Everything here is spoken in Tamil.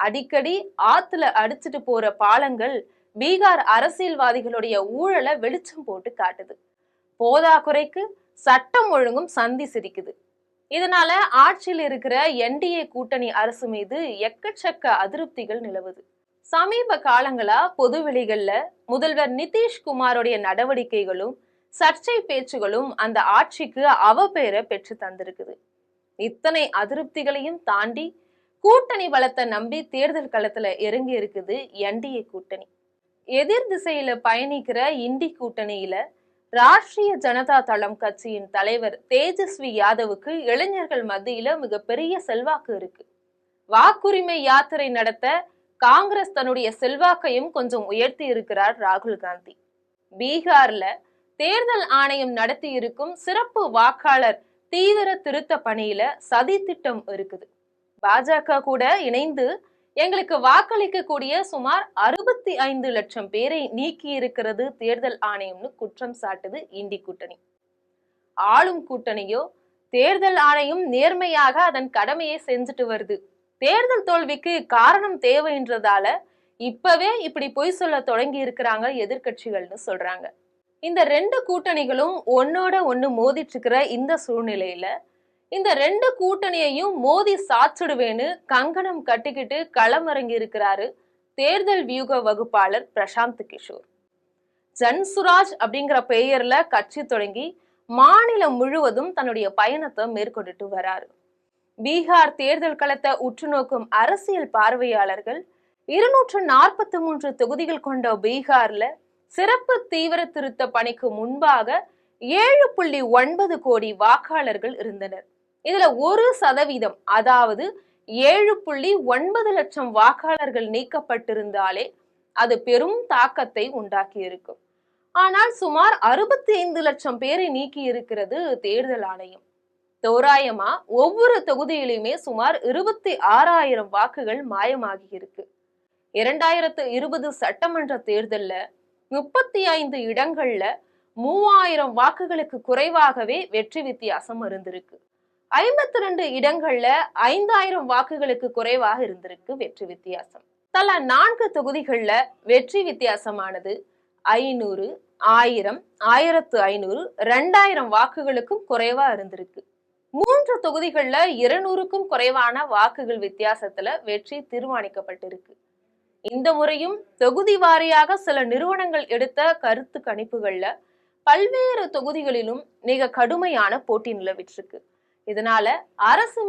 அடிக்கடி ஆத்துல அடிச்சிட்டு போற பாலங்கள் பீகார் அரசியல்வாதிகளுடைய ஊழலை வெளிச்சம் போட்டு காட்டுது. போதாக்குறைக்கு சட்டம் ஒழுங்கும் சந்தி சிரிக்குது. இதனால ஆட்சியில் இருக்கிற என்டிஏ கூட்டணி அரசு மீது எக்கச்சக்க அதிருப்திகள் நிலவுது. சமீப காலங்களா பொதுவெளிகள்ல முதல்வர் நிதிஷ்குமாரோடைய நடவடிக்கைகளும் சர்ச்சை பேச்சுகளும் அந்த ஆட்சிக்கு அவப்பெயரை பெற்று தந்திருக்குது. இத்தனை அதிருப்திகளையும் தாண்டி கூட்டணி பலத்தை நம்பி தேர்தல் களத்துல இறங்கி இருக்குது என்டிஏ கூட்டணி. எதிர் திசையில பயணிக்கிற இண்டி கூட்டணியில ராஷ்டிரிய ஜனதா தளம் கட்சியின் தலைவர் தேஜஸ்வி யாதவுக்கு இளைஞர்கள் மத்தியில மிகப்பெரிய செல்வாக்கு இருக்கு. வாக்குரிமை யாத்திரை நடத்த காங்கிரஸ் தன்னுடைய செல்வாக்கையும் கொஞ்சம் உயர்த்தி இருக்கிறார் ராகுல் காந்தி. பீகார்ல தேர்தல் ஆணையம் நடத்தி இருக்கும் சிறப்பு வாக்காளர் தீவிர திருத்த பணியில சதி திட்டம் இருக்குது. பாஜக கூட இணைந்து எங்களுக்கு வாக்களிக்க கூடிய சுமார் 65 லட்சம் பேரை நீக்கி இருக்கிறது தேர்தல் ஆணையம்னு குற்றம் சாட்டுது இண்டி கூட்டணி. ஆளும் கூட்டணியோ தேர்தல் ஆணையம் நேர்மையாக அதன் கடமையை செஞ்சுட்டு வருது, தேர்தல் தோல்விக்கு காரணம் தேவைன்றதால இப்பவே இப்படி பொய் சொல்ல தொடங்கி இருக்கிறாங்க எதிர்கட்சிகள்னு சொல்றாங்க. இந்த ரெண்டு கூட்டணிகளும் ஒன்னோட ஒண்ணு மோதிட்டு இருக்கிற இந்த சூழ்நிலையில இந்த ரெண்டு கூட்டணியையும் மோதி சாச்சிடுவேன்னு கங்கணம் கட்டிக்கிட்டு களமிறங்கி இருக்கிறாரு தேர்தல் வியூக வகுப்பாளர் பிரசாந்த் கிஷோர். ஜன்சுராஜ் அப்படிங்கிற பெயர்ல கட்சி தொடங்கி மாநிலம் முழுவதும் தன்னுடைய பயணத்தை மேற்கொண்டுட்டு வராரு. பீகார் தேர்தல் களத்தை உற்று நோக்கும் அரசியல் பார்வையாளர்கள் 243 தொகுதிகள் கொண்ட பீகார்ல சிறப்பு தீவிர திருத்த பணிக்கு முன்பாக 7.9 கோடி வாக்காளர்கள் இருந்தனர். இதுல 1% அதாவது 7.9 லட்சம் வாக்காளர்கள் நீக்கப்பட்டிருந்தாலே அது பெரும் தாக்கத்தை உண்டாக்கி இருக்கும். ஆனால் சுமார் 65 லட்சம் பேரை நீக்கி இருக்கிறது தேர்தல் ஆணையம். தோராயமா ஒவ்வொரு தொகுதியிலுமே சுமார் 26,000 வாக்குகள் மாயமாகி இருக்கு. 2020 சட்டமன்ற தேர்தல்ல 35 இடங்கள்ல 3000 வாக்குகளுக்கு குறைவாகவே வெற்றி வித்தியாசம் இருந்திருக்கு. 52 இடங்கள்ல 5000 வாக்குகளுக்கு குறைவாக இருந்திருக்கு வெற்றி வித்தியாசம். தலா 4 தொகுதிகள்ல வெற்றி வித்தியாசமானது 500, 1000, 1500, 2000 வாக்குகளுக்கும் குறைவா இருந்திருக்கு. 3 தொகுதிகள்ல 200க்கும் குறைவான வாக்குகள் வித்தியாசத்துல வெற்றி தீர்மானிக்கப்பட்டிருக்கு. இந்த முறையும் தொகுதி வாரியாக சில நிறுவனங்கள் எடுத்த கருத்து கணிப்புகள்ல பல்வேறு தொகுதிகளிலும் மிக கடுமையான போட்டி நிலவிட்டிருக்கு. இதனால அரசு